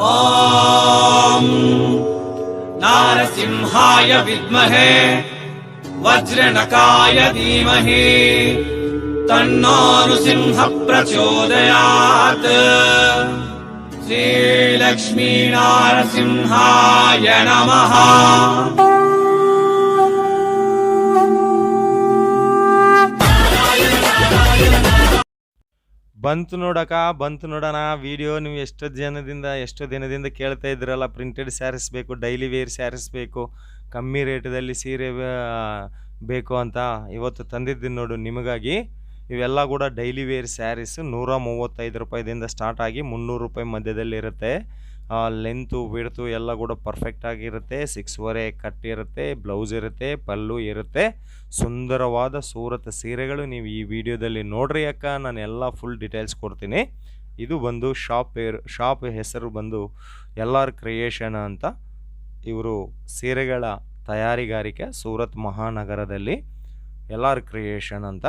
ॐ नारसिंहाय विद्महे वज्रनकाय धीमहि तन्नो नृसिंहः प्रचोदयात्। श्रीलक्ष्मी नारसिंहाय नमः। ಬಂತು ನೋಡೋಣ ವಿಡಿಯೋ. ನೀವು ಎಷ್ಟೋ ದಿನದಿಂದ ಕೇಳ್ತಾ ಇದ್ರಲ್ಲ, ಪ್ರಿಂಟೆಡ್ ಸ್ಯಾರೀಸ್ ಬೇಕು, ಡೈಲಿ ವೇರ್ ಸ್ಯಾರೀಸ್ ಬೇಕು, ಕಮ್ಮಿ ರೇಟದಲ್ಲಿ ಸೀರೆ ಬೇಕು ಅಂತ ಇವತ್ತು ತಂದಿದ್ದೀನಿ ನೋಡು ನಿಮಗಾಗಿ. ಇವೆಲ್ಲ ಕೂಡ ಡೈಲಿ ವೇರ್ ಸ್ಯಾರೀಸ್ 135 ರೂಪಾಯಿದಿಂದ ಸ್ಟಾರ್ಟ್ ಆಗಿ 300 ರೂಪಾಯಿ ಮಧ್ಯದಲ್ಲಿ ಇರುತ್ತೆ. ಲೆಂತು ವಿಡ್ತು ಎಲ್ಲ ಕೂಡ ಪರ್ಫೆಕ್ಟ್ ಆಗಿರುತ್ತೆ. 6 ಕಟ್ ಇರುತ್ತೆ, ಬ್ಲೌಸ್ ಇರುತ್ತೆ, ಪಲ್ಲು ಇರುತ್ತೆ. ಸುಂದರವಾದ ಸೂರತ್ ಸೀರೆಗಳು ನೀವು ಈ ವಿಡಿಯೋದಲ್ಲಿ ನೋಡ್ರಿ ಅಕ್ಕ. ನಾನು ಎಲ್ಲ ಫುಲ್ ಡೀಟೇಲ್ಸ್ ಕೊಡ್ತೀನಿ. ಇದು ಬಂದು ಶಾಪ್ ಹೆಸರು ಬಂದು LR ಕ್ರಿಯೇಷನ್ ಅಂತ. ಇವರು ಸೀರೆಗಳ ತಯಾರಿಗಾರಿಕೆ ಸೂರತ್ ಮಹಾನಗರದಲ್ಲಿ LR ಕ್ರಿಯೇಷನ್ ಅಂತ.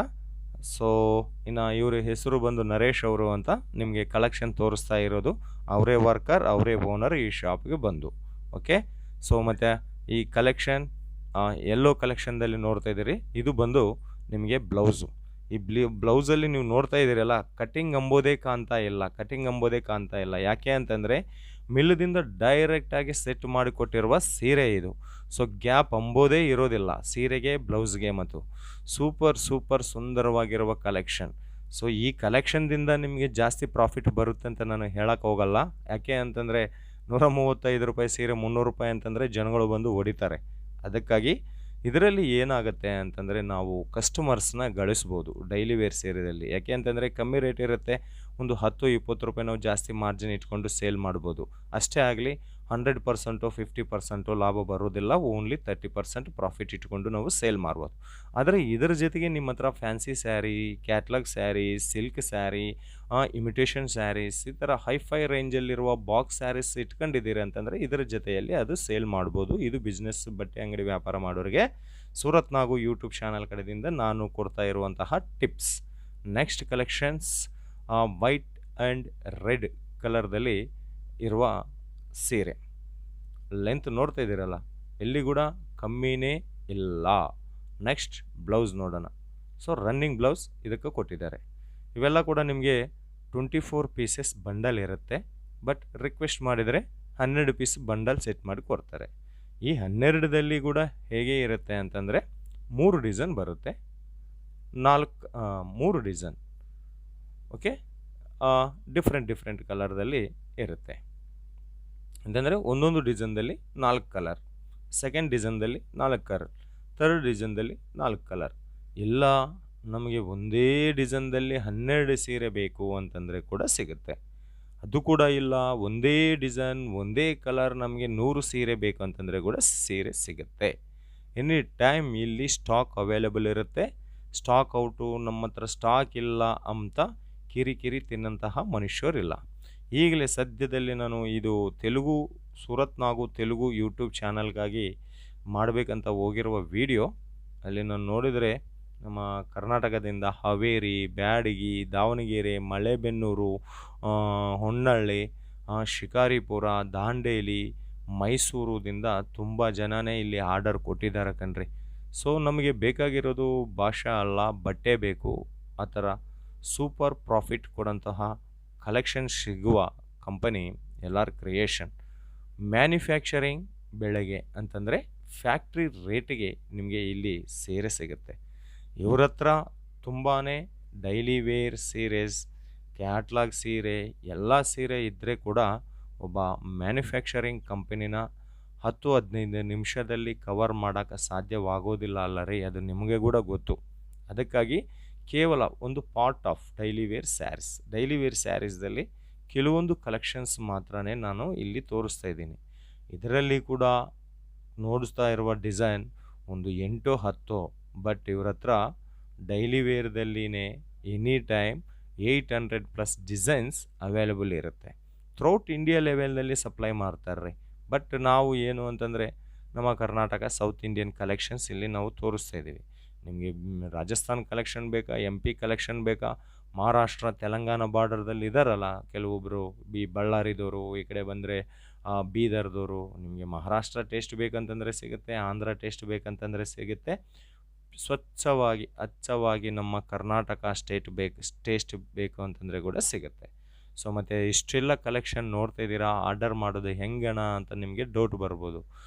ಸೊ ಇನ್ನು ಇವ್ರ ಹೆಸರು ಬಂದು ನರೇಶ್ ಅವರು ಅಂತ. ನಿಮಗೆ ಕಲೆಕ್ಷನ್ ತೋರಿಸ್ತಾ ಇರೋದು ಅವರೇ ವರ್ಕರ್, ಅವರೇ ಓನರ್ ಈ ಶಾಪ್ಗೆ ಬಂದು. ಓಕೆ, ಸೊ ಮತ್ತು ಈ ಕಲೆಕ್ಷನ್ ಎಲ್ಲೋ ಕಲೆಕ್ಷನ್ದಲ್ಲಿ ನೋಡ್ತಾ ಇದ್ದೀರಿ. ಇದು ಬಂದು ನಿಮಗೆ ಬ್ಲೌಸು. ಈ ಬ್ಲೌಸಲ್ಲಿ ನೀವು ನೋಡ್ತಾ ಇದ್ದೀರಲ್ಲ, ಕಟಿಂಗ್ ಅಂಬೋದೇ ಕಾಣ್ತಾ ಇಲ್ಲ. ಯಾಕೆ ಅಂತಂದರೆ ಮಿಲ್ಲದಿಂದ ಡೈರೆಕ್ಟಾಗಿ ಸೆಟ್ ಮಾಡಿಕೊಟ್ಟಿರುವ ಸೀರೆ ಇದು. ಸೊ ಗ್ಯಾಪ್ ಅಂಬೋದೇ ಇರೋದಿಲ್ಲ ಸೀರೆಗೆ ಬ್ಲೌಸ್ಗೆ. ಮತ್ತು ಸೂಪರ್ ಸುಂದರವಾಗಿರುವ ಕಲೆಕ್ಷನ್. ಸೊ ಈ ಕಲೆಕ್ಷನ್ದಿಂದ ನಿಮಗೆ ಜಾಸ್ತಿ ಪ್ರಾಫಿಟ್ ಬರುತ್ತೆ ಅಂತ ನಾನು ಹೇಳಕ್ಕೆ ಹೋಗಲ್ಲ. ಯಾಕೆ ಅಂತಂದರೆ 135 ರೂಪಾಯಿ ಸೀರೆ 300 ರೂಪಾಯಿ ಅಂತಂದರೆ ಜನಗಳು ಬಂದು ಹೊಡಿತಾರೆ. ಅದಕ್ಕಾಗಿ ಇದರಲ್ಲಿ ಏನಾಗುತ್ತೆ ಅಂತಂದರೆ ನಾವು ಕಸ್ಟಮರ್ಸ್ನ ಗಳಿಸ್ಬೋದು ಡೈಲಿ ವೇರ್ ಸೀರೆಯಲ್ಲಿ. ಯಾಕೆ ಅಂತಂದರೆ ಕಮ್ಮಿ ರೇಟ್ ಇರುತ್ತೆ. ಒಂದು 10-20 ರೂಪಾಯಿ ನಾವು ಜಾಸ್ತಿ ಮಾರ್ಜಿನ್ ಇಟ್ಕೊಂಡು ಸೇಲ್ ಮಾಡ್ಬೋದು. ಅಷ್ಟೇ ಆಗಲಿ 100% 50% ಲಾಭ ಬರೋದಿಲ್ಲ. ಓನ್ಲಿ 30% ಪ್ರಾಫಿಟ್ ಇಟ್ಕೊಂಡು ನಾವು ಸೇಲ್ ಮಾಡ್ಬೋದು. ಆದರೆ ಇದರ ಜೊತೆಗೆ ನಿಮ್ಮ ಹತ್ರ fancy sari, catalogue sari, silk sari, imitation saris, ಈ ಥರ ಹೈಫೈ ರೇಂಜಲ್ಲಿರುವ ಬಾಕ್ಸ್ ಸ್ಯಾರೀಸ್ ಇಟ್ಕೊಂಡಿದ್ದೀರಿ ಅಂತಂದರೆ ಇದರ ಜೊತೆಯಲ್ಲಿ ಅದು ಸೇಲ್ ಮಾಡ್ಬೋದು. ಇದು ಬಿಸ್ನೆಸ್ ಬಟ್ಟೆ ಅಂಗಡಿ ವ್ಯಾಪಾರ ಮಾಡೋರಿಗೆ ಸೂರತ್ ನಾಗು ಯೂಟ್ಯೂಬ್ ಚಾನಲ್ ಕಡೆಯಿಂದ ನಾನು ಕೊಡ್ತಾ ಇರುವಂತಹ tips. Next collections white and red ಕಲರ್ದಲ್ಲಿ ಇರುವ ಸೀರೆ. ಲೆಂತ್ ನೋಡ್ತಾ ಇದ್ದೀರಲ್ಲ, ಎಲ್ಲಿ ಕೂಡ ಕಮ್ಮಿನೇ ಇಲ್ಲ. ನೆಕ್ಸ್ಟ್ ಬ್ಲೌಸ್ ನೋಡೋಣ. ಸೊ ರನ್ನಿಂಗ್ ಬ್ಲೌಸ್ ಇದಕ್ಕೆ ಕೊಟ್ಟಿದ್ದಾರೆ. ಇವೆಲ್ಲ ಕೂಡ ನಿಮಗೆ 24 ಪೀಸಸ್ ಬಂಡಲ್ ಇರುತ್ತೆ. ಬಟ್ ರಿಕ್ವೆಸ್ಟ್ ಮಾಡಿದರೆ 12 ಪೀಸ್ ಬಂಡಲ್ ಸೆಟ್ ಮಾಡಿ ಕೊಡ್ತಾರೆ. ಈ 12ದಲ್ಲಿ ಕೂಡ ಹೇಗೆ ಇರುತ್ತೆ ಅಂತಂದರೆ 3 ಡಿಸೈನ್ ಬರುತ್ತೆ. 3 ಡಿಸೈನ್. ಓಕೆ, ಡಿಫ್ರೆಂಟ್ ಕಲರ್ದಲ್ಲಿ ಇರುತ್ತೆ. ಅಂತಂದರೆ ಒಂದೊಂದು ಡಿಸೈನ್ದಲ್ಲಿ 4 ಕಲರ್, ಸೆಕೆಂಡ್ ಡಿಸೈನ್ದಲ್ಲಿ 4 ಕಲರ್, ಥರ್ಡ್ ಡಿಸೈನ್ದಲ್ಲಿ 4 ಕಲರ್. ಇಲ್ಲ ನಮಗೆ ಒಂದೇ ಡಿಸೈನ್ದಲ್ಲಿ 12 ಸೀರೆ ಬೇಕು ಅಂತಂದರೆ ಕೂಡ ಸಿಗುತ್ತೆ. ಅದು ಕೂಡ ಇಲ್ಲ, ಒಂದೇ ಡಿಸೈನ್ ಒಂದೇ ಕಲರ್ ನಮಗೆ 100 ಸೀರೆ ಬೇಕು ಅಂತಂದರೆ ಕೂಡ ಸೀರೆ ಸಿಗುತ್ತೆ. ಎನಿ ಟೈಮ್ ಇಲ್ಲಿ ಸ್ಟಾಕ್ ಅವೈಲೇಬಲ್ ಇರುತ್ತೆ. ಸ್ಟಾಕ್ ಔಟು, ನಮ್ಮ ಹತ್ರ ಸ್ಟಾಕ್ ಇಲ್ಲ ಅಂತ ಕಿರಿಕಿರಿ ತಿನ್ನಂತಹ ಮನುಷ್ಯರಿಲ್ಲ. ಈಗಲೇ ಸದ್ಯದಲ್ಲಿ ನಾನು ಇದು ಸೂರತ್ ನಾಗು ತೆಲುಗು ಯೂಟ್ಯೂಬ್ ಚಾನಲ್ಗಾಗಿ ಮಾಡಬೇಕಂತ ಹೋಗಿರುವ ವಿಡಿಯೋ. ಅಲ್ಲಿ ನಾನು ನೋಡಿದರೆ ನಮ್ಮ ಕರ್ನಾಟಕದಿಂದ ಹಾವೇರಿ, ಬ್ಯಾಡಗಿ, ದಾವಣಗೆರೆ, ಮಳೆಬೆನ್ನೂರು, ಹೊನ್ನಳ್ಳಿ, ಶಿಕಾರಿಪುರ, ದಾಂಡೇಲಿ, ಮೈಸೂರುದಿಂದ ತುಂಬ ಜನನೇ ಇಲ್ಲಿ ಆರ್ಡರ್ ಕೊಟ್ಟಿದ್ದಾರೆ ಕಣ್ರಿ. ಸೊ ನಮಗೆ ಬೇಕಾಗಿರೋದು ಭಾಷೆ ಅಲ್ಲ, ಬಟ್ಟೆ ಬೇಕು. ಆ ಥರ ಸೂಪರ್ ಪ್ರಾಫಿಟ್ ಕೊಡೋಂತಹ ಕಲೆಕ್ಷನ್ ಸಿಗುವ ಕಂಪನಿ LR ಕ್ರಿಯೇಷನ್. ಮ್ಯಾನುಫ್ಯಾಕ್ಚರಿಂಗ್ ಬೆಳೆಗೆ ಅಂತಂದರೆ ಫ್ಯಾಕ್ಟ್ರಿ ರೇಟಿಗೆ ನಿಮಗೆ ಇಲ್ಲಿ ಸೀರೆ ಸಿಗುತ್ತೆ. ಇವ್ರ ಹತ್ರ ತುಂಬಾ ಡೈಲಿ ವೇರ್ ಸೀರೆಸ್, ಕ್ಯಾಟ್ಲಾಗ್ ಸೀರೆ, ಎಲ್ಲ ಸೀರೆ ಇದ್ದರೆ ಕೂಡ ಒಬ್ಬ ಮ್ಯಾನುಫ್ಯಾಕ್ಚರಿಂಗ್ ಕಂಪನಿನ 10-15 ನಿಮಿಷದಲ್ಲಿ ಕವರ್ ಮಾಡೋಕ್ಕೆ ಸಾಧ್ಯವಾಗೋದಿಲ್ಲ ಅಲ್ಲ ರೀ. ಅದು ನಿಮಗೆ ಕೂಡ ಗೊತ್ತು. ಅದಕ್ಕಾಗಿ ಕೇವಲ ಒಂದು ಪಾರ್ಟ್ ಆಫ್ ಡೈಲಿ ವೇರ್ ಸ್ಯಾರೀಸ್ದಲ್ಲಿ ಕೆಲವೊಂದು ಕಲೆಕ್ಷನ್ಸ್ ಮಾತ್ರನೇ ನಾನು ಇಲ್ಲಿ ತೋರಿಸ್ತಾ ಇದ್ದೀನಿ. ಇದರಲ್ಲಿ ಕೂಡ ನೋಡಿಸ್ತಾ ಇರುವ ಡಿಸೈನ್ ಒಂದು 8-10. ಬಟ್ ಇವ್ರ ಹತ್ರ ಡೈಲಿ ವೇರ್ದಲ್ಲಿನೇ ಎನಿ ಟೈಮ್ 800+ ಡಿಸೈನ್ಸ್ ಅವೈಲೇಬಲ್ ಇರುತ್ತೆ. ಥ್ರೂಔಟ್ ಇಂಡಿಯಾ ಲೆವೆಲ್ನಲ್ಲಿ ಸಪ್ಲೈ ಮಾಡ್ತಾರೆ. ಬಟ್ ನಾವು ಏನು ಅಂತಂದರೆ ನಮ್ಮ ಕರ್ನಾಟಕ ಸೌತ್ ಇಂಡಿಯನ್ ಕಲೆಕ್ಷನ್ಸ್ ಇಲ್ಲಿ ನಾವು ತೋರಿಸ್ತಾ ಇದ್ದೀವಿ. ನಿಮಗೆ ರಾಜಸ್ಥಾನ್ ಕಲೆಕ್ಷನ್ ಬೇಕಾ, MP ಕಲೆಕ್ಷನ್ ಬೇಕಾ, ಮಹಾರಾಷ್ಟ್ರ ತೆಲಂಗಾಣ ಬಾರ್ಡರ್ದಲ್ಲಿ ಇದ್ದಾರಲ್ಲ ಕೆಲವೊಬ್ಬರು, ಬಳ್ಳಾರಿದವರು, ಈ ಕಡೆ ಬಂದರೆ ಬೀದರ್ದವರು. ನಿಮಗೆ ಮಹಾರಾಷ್ಟ್ರ ಟೇಸ್ಟ್ ಬೇಕಂತಂದರೆ ಸಿಗುತ್ತೆ, ಆಂಧ್ರ ಟೇಸ್ಟ್ ಬೇಕಂತಂದರೆ ಸಿಗುತ್ತೆ. ಸ್ವಚ್ಛವಾಗಿ ಅಚ್ಚವಾಗಿ ನಮ್ಮ ಕರ್ನಾಟಕ ಟೇಸ್ಟ್ ಬೇಕು ಅಂತಂದರೆ ಕೂಡ ಸಿಗುತ್ತೆ. ಸೊ ಮತ್ತು ಇಷ್ಟೆಲ್ಲ ಕಲೆಕ್ಷನ್ ನೋಡ್ತಾ ಇದ್ದೀರಾ, ಆರ್ಡರ್ ಮಾಡೋದು ಹೆಂಗಣ ಅಂತ ನಿಮಗೆ ಡೌಟ್ ಬರ್ಬೋದು.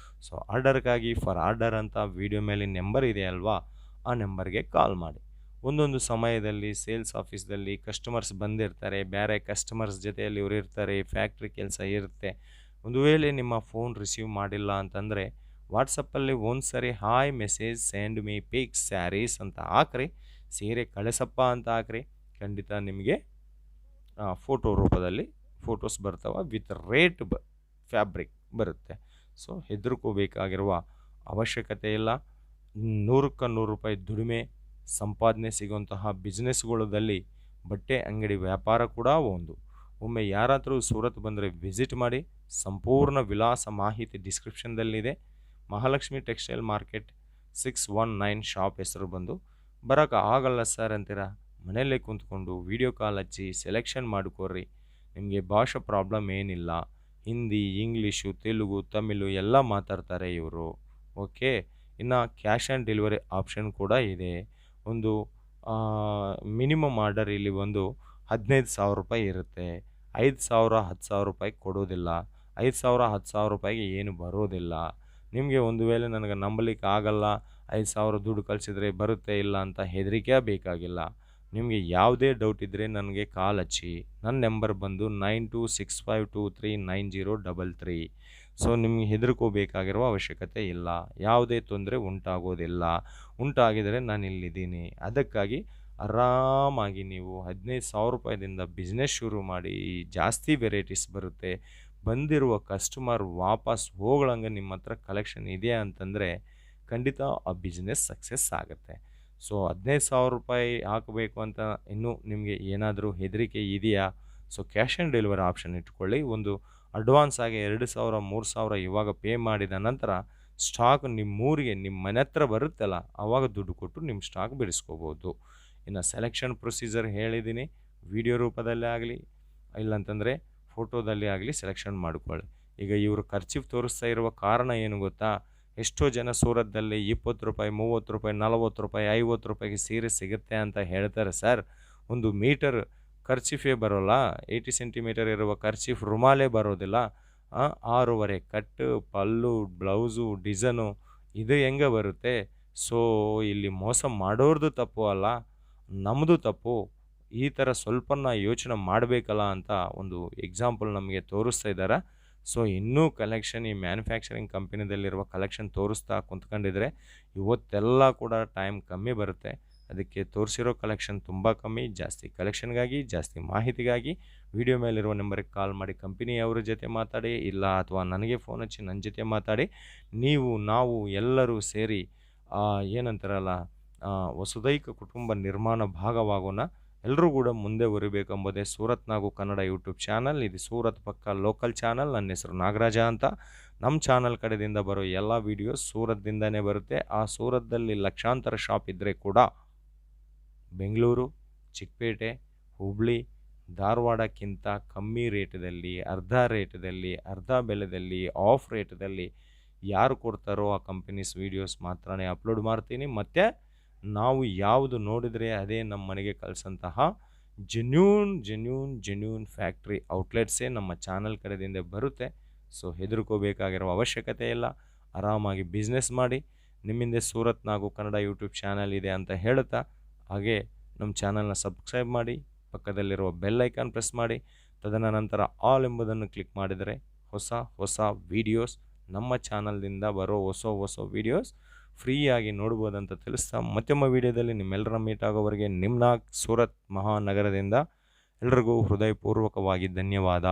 ಸೊ ಆರ್ಡರ್ಗಾಗಿ ಫಾರ್ ಆರ್ಡರ್ ಅಂತ ವಿಡಿಯೋ ಮೇಲೆ ನಂಬರ್ ಇದೆ ಅಲ್ವಾ, ಆ ನಂಬರ್ಗೆ ಕಾಲ್ ಮಾಡಿ. ಒಂದೊಂದು ಸಮಯದಲ್ಲಿ ಸೇಲ್ಸ್ ಆಫೀಸ್ದಲ್ಲಿ ಕಸ್ಟಮರ್ಸ್ ಬಂದಿರ್ತಾರೆ, ಬೇರೆ ಕಸ್ಟಮರ್ಸ್ ಜೊತೆಯಲ್ಲಿ ಇವರು ಇರ್ತಾರೆ, ಫ್ಯಾಕ್ಟ್ರಿ ಕೆಲಸ ಇರುತ್ತೆ. ಒಂದು ವೇಳೆ ನಿಮ್ಮ ಫೋನ್ ರಿಸೀವ್ ಮಾಡಿಲ್ಲ ಅಂತಂದರೆ ವಾಟ್ಸಪ್ಪಲ್ಲಿ ಒಂದು ಸರಿ hi message send me pics saris ಅಂತ ಹಾಕ್ರಿ, ಸೀರೆ ಕಳಿಸಪ್ಪ ಅಂತ ಹಾಕ್ರಿ, ಖಂಡಿತ ನಿಮಗೆ ಫೋಟೋ ರೂಪದಲ್ಲಿ ಫೋಟೋಸ್ ಬರ್ತವೆ, ವಿತ್ ರೇಟ್ ಫ್ಯಾಬ್ರಿಕ್ ಬರುತ್ತೆ. ಸೊ ಹೆದರ್ಕೋಬೇಕಾಗಿರುವ ಅವಶ್ಯಕತೆ ಇಲ್ಲ. 100ಕ್ಕೆ 100 ರೂಪಾಯಿ ದುಡಿಮೆ ಸಂಪಾದನೆ ಸಿಗುವಂತಹ ಬಿಸ್ನೆಸ್ಗಳಲ್ಲಿ ಬಟ್ಟೆ ಅಂಗಡಿ ವ್ಯಾಪಾರ ಕೂಡ ಒಂದು. ಒಮ್ಮೆ ಯಾರಾದರೂ ಸೂರತ್ ಬಂದರೆ ವಿಸಿಟ್ ಮಾಡಿ. ಸಂಪೂರ್ಣ ವಿಳಾಸ ಮಾಹಿತಿ ಡಿಸ್ಕ್ರಿಪ್ಷನ್ದಲ್ಲಿದೆ. ಮಹಾಲಕ್ಷ್ಮಿ ಟೆಕ್ಸ್ಟೈಲ್ ಮಾರ್ಕೆಟ್ 619 ಶಾಪ್ ಹೆಸರು ಬಂದು. ಬರೋಕ್ಕೆ ಆಗಲ್ಲ ಸರ್ ಅಂತೀರಾ, ಮನೆಯಲ್ಲೇ ಕುಂತ್ಕೊಂಡು ವಿಡಿಯೋ ಕಾಲ್ ಹಚ್ಚಿ ಸೆಲೆಕ್ಷನ್ ಮಾಡಿಕೊಡ್ರಿ. ನಿಮಗೆ ಭಾಷೆ ಪ್ರಾಬ್ಲಮ್ ಏನಿಲ್ಲ. ಹಿಂದಿ, ಇಂಗ್ಲೀಷು, ತೆಲುಗು, ತಮಿಳು ಎಲ್ಲ ಮಾತಾಡ್ತಾರೆ ಇವರು. ಓಕೆ, ಇನ್ನು ಕ್ಯಾಶ್ ಆನ್ ಡೆಲಿವರಿ ಆಪ್ಷನ್ ಕೂಡ ಇದೆ. ಒಂದು ಮಿನಿಮಮ್ ಆರ್ಡರ್ ಇಲ್ಲಿ ಒಂದು 15,000 ರೂಪಾಯಿ ಇರುತ್ತೆ. 5,000 10,000 ರೂಪಾಯಿ ಕೊಡೋದಿಲ್ಲ. 5,000 10,000 ರೂಪಾಯಿಗೆ ಏನು ಬರೋದಿಲ್ಲ. ನಿಮಗೆ ಒಂದು ವೇಳೆ ನನಗೆ ನಂಬಲಿಕ್ಕೆ ಆಗಲ್ಲ, 5,000 ದುಡ್ಡು ಕಳಿಸಿದ್ರೆ ಬರುತ್ತೆ ಇಲ್ಲ ಅಂತ ಹೆದರಿಕೆ ಬೇಕಾಗಿಲ್ಲ. ನಿಮಗೆ ಯಾವುದೇ ಡೌಟ್ ಇದ್ದರೆ ನನಗೆ ಕಾಲ್ ಹಚ್ಚಿ. ನನ್ನ ನಂಬರ್ ಬಂದು 9265239033. ಸೊ ನಿಮಗೆ ಹೆದರ್ಕೋಬೇಕಾಗಿರುವ ಅವಶ್ಯಕತೆ ಇಲ್ಲ. ಯಾವುದೇ ತೊಂದರೆ ಉಂಟಾಗೋದಿಲ್ಲ. ಉಂಟಾಗಿದರೆ ನಾನು ಇಲ್ಲಿದ್ದೀನಿ. ಅದಕ್ಕಾಗಿ ಆರಾಮಾಗಿ ನೀವು 15,000 ರೂಪಾಯಿದಿಂದ ಬಿಸ್ನೆಸ್ ಶುರು ಮಾಡಿ. ಜಾಸ್ತಿ ವೆರೈಟೀಸ್ ಬರುತ್ತೆ. ಬಂದಿರುವ ಕಸ್ಟಮರ್ ವಾಪಸ್ ಹೋಗಳಂಗೆ ನಿಮ್ಮ ಹತ್ರ ಕಲೆಕ್ಷನ್ ಇದೆ ಅಂತಂದರೆ ಖಂಡಿತ ಆ ಬಿಸ್ನೆಸ್ ಸಕ್ಸಸ್ ಆಗುತ್ತೆ. ಸೊ 15,000 ರೂಪಾಯಿ ಹಾಕಬೇಕು ಅಂತ ಇನ್ನೂ ನಿಮಗೆ ಏನಾದರೂ ಹೆದರಿಕೆ ಇದೆಯಾ? So cash on delivery option ಇಟ್ಕೊಳ್ಳಿ. ಒಂದು ಅಡ್ವಾನ್ಸ್ ಆಗಿ 2,000 3,000 ಇವಾಗ ಪೇ ಮಾಡಿದ ನಂತರ ಸ್ಟಾಕ್ ನಿಮ್ಮೂರಿಗೆ ನಿಮ್ಮ ಮನೆ ಹತ್ರ ಬರುತ್ತಲ್ಲ, ಆವಾಗ ದುಡ್ಡು ಕೊಟ್ಟು ನಿಮ್ಮ ಸ್ಟಾಕ್ ಬಿಡಿಸ್ಕೋಬೋದು. ಇನ್ನು ಸೆಲೆಕ್ಷನ್ ಪ್ರೊಸೀಜರ್ ಹೇಳಿದ್ದೀನಿ. ವಿಡಿಯೋ ರೂಪದಲ್ಲೇ ಆಗಲಿ ಇಲ್ಲಂತಂದರೆ ಫೋಟೋದಲ್ಲಿ ಆಗಲಿ ಸೆಲೆಕ್ಷನ್ ಮಾಡಿಕೊಳ್ಳಿ. ಈಗ ಇವರು ಖರ್ಚಿಗೆ ತೋರಿಸ್ತಾ ಇರುವ ಕಾರಣ ಏನು ಗೊತ್ತಾ? ಎಷ್ಟೋ ಜನ ಸೂರತ್ದಲ್ಲಿ 20 ರೂಪಾಯಿ 30 ರೂಪಾಯಿ 40 ರೂಪಾಯಿ 50 ರೂಪಾಯಿಗೆ ಸೀರೆ ಸಿಗುತ್ತೆ ಅಂತ ಹೇಳ್ತಾರೆ. ಸರ್, ಒಂದು ಮೀಟರ್ ಖರ್ಚಿಫೇ ಬರೋಲ್ಲ, 80 ಸೆಂಟಿಮೀಟರ್ ಇರುವ ಖರ್ಚಿಫ್ ರುಮಾಲೇ ಬರೋದಿಲ್ಲ. 6.5 ಕಟ್ಟು, ಪಲ್ಲು, ಬ್ಲೌಸು, ಡಿಸೈನು ಇದು ಹೆಂಗೆ ಬರುತ್ತೆ? ಸೊ ಇಲ್ಲಿ ಮೋಸ ಮಾಡೋರ್ದು ತಪ್ಪು ಅಲ್ಲ, ನಮ್ಮದು ತಪ್ಪು. ಈ ಥರ ಸ್ವಲ್ಪನ ಯೋಚನೆ ಮಾಡಬೇಕಲ್ಲ ಅಂತ ಒಂದು ಎಕ್ಸಾಂಪಲ್ ನಮಗೆ ತೋರಿಸ್ತಾ ಇದ್ದಾರೆ. ಸೊ ಇನ್ನೂ ಕಲೆಕ್ಷನ್ ಈ ಮ್ಯಾನುಫ್ಯಾಕ್ಚರಿಂಗ್ ಕಂಪನಿದಲ್ಲಿರುವ ಕಲೆಕ್ಷನ್ ತೋರಿಸ್ತಾ ಕುಂತ್ಕೊಂಡಿದ್ರೆ ಇವತ್ತೆಲ್ಲ ಕೂಡ ಟೈಮ್ ಕಮ್ಮಿ ಬರುತ್ತೆ. ಅದಕ್ಕೆ ತೋರಿಸಿರೋ ಕಲೆಕ್ಷನ್ ತುಂಬ ಕಮ್ಮಿ. ಜಾಸ್ತಿ ಕಲೆಕ್ಷನ್ಗಾಗಿ, ಜಾಸ್ತಿ ಮಾಹಿತಿಗಾಗಿ ವಿಡಿಯೋ ಮೇಲಿರುವ ನಂಬರಿಗೆ ಕಾಲ್ ಮಾಡಿ ಕಂಪನಿಯವ್ರ ಜೊತೆ ಮಾತಾಡಿ, ಇಲ್ಲ ಅಥವಾ ನನಗೆ ಫೋನ್ ಹಚ್ಚಿ ನನ್ನ ಜೊತೆ ಮಾತಾಡಿ. ನಾವು ಎಲ್ಲರೂ ಸೇರಿ ಏನಂತಾರಲ್ಲ, ವಸುದೈಕ ಕುಟುಂಬ ನಿರ್ಮಾಣ ಭಾಗವಾಗೋಣ. ಎಲ್ಲರೂ ಕೂಡ ಮುಂದೆ ಬರಬೇಕೆಂಬುದೇ ಸೂರತ್ ನಾಗು ಕನ್ನಡ ಯೂಟ್ಯೂಬ್ ಚಾನಲ್. ಇದು ಸೂರತ್ ಪಕ್ಕ ಲೋಕಲ್ ಚಾನಲ್. ನನ್ನ ಹೆಸರು ನಾಗರಾಜ ಅಂತ. ನಮ್ಮ ಚಾನಲ್ ಕಡೆಯಿಂದ ಬರೋ ಎಲ್ಲ ವೀಡಿಯೋಸ್ ಸೂರತ್ದಿಂದನೇ ಬರುತ್ತೆ. ಆ ಸೂರತ್ದಲ್ಲಿ ಲಕ್ಷಾಂತರ ಶಾಪ್ ಇದ್ದರೆ ಕೂಡ ಬೆಂಗಳೂರು, ಚಿಕ್ಕಪೇಟೆ, ಹುಬ್ಳಿ, ಧಾರವಾಡಕ್ಕಿಂತ ಕಮ್ಮಿ ರೇಟದಲ್ಲಿ, ಅರ್ಧ ಬೆಲೆದಲ್ಲಿ, ಆಫ್ ರೇಟದಲ್ಲಿ ಯಾರು ಕೊಡ್ತಾರೋ ಆ ಕಂಪನೀಸ್ ವೀಡಿಯೋಸ್ ಮಾತ್ರನೇ ಅಪ್ಲೋಡ್ ಮಾಡ್ತೀನಿ. ಮತ್ತು ನಾವು ಯಾವುದು ನೋಡಿದರೆ ಅದೇ ನಮ್ಮ ಮನೆಗೆ ಕಳಿಸಂತಹ ಜೆನ್ಯೂನ್ ಫ್ಯಾಕ್ಟ್ರಿ ಔಟ್ಲೆಟ್ಸೇ ನಮ್ಮ ಚಾನಲ್ ಕಡೆದಿಂದ ಬರುತ್ತೆ. ಸೊ ಹೆದರ್ಕೋಬೇಕಾಗಿರೋ ಅವಶ್ಯಕತೆ ಇಲ್ಲ. ಆರಾಮಾಗಿ ಬಿಸ್ನೆಸ್ ಮಾಡಿ. ನಿಮ್ಮಿಂದ ಸೂರತ್ ನಾಗು ಕನ್ನಡ ಯೂಟ್ಯೂಬ್ ಚಾನಲ್ ಇದೆ ಅಂತ ಹೇಳುತ್ತಾ, ಹಾಗೆ ನಮ್ಮ ಚಾನಲ್ನ ಸಬ್ಸ್ಕ್ರೈಬ್ ಮಾಡಿ, ಪಕ್ಕದಲ್ಲಿರುವ ಬೆಲ್ ಐಕಾನ್ ಪ್ರೆಸ್ ಮಾಡಿ, ತದನಂತರ ಆಲ್ ಎಂಬುದನ್ನು ಕ್ಲಿಕ್ ಮಾಡಿದರೆ ಹೊಸ ವೀಡಿಯೋಸ್, ನಮ್ಮ ಚಾನಲ್ದಿಂದ ಬರೋ ಹೊಸ ವೀಡಿಯೋಸ್ ಫ್ರೀಯಾಗಿ ನೋಡ್ಬೋದಂತ ತಿಳಿಸ್ತಾ, ಮತ್ತೊಮ್ಮೆ ವೀಡಿಯೋದಲ್ಲಿ ನಿಮ್ಮೆಲ್ಲರ ಮೀಟ್ ಆಗೋವರೆಗೆ ನಿಮ್ನಾಗ್ ಸೂರತ್ ಮಹಾನಗರದಿಂದ ಎಲ್ರಿಗೂ ಹೃದಯಪೂರ್ವಕವಾಗಿ ಧನ್ಯವಾದ.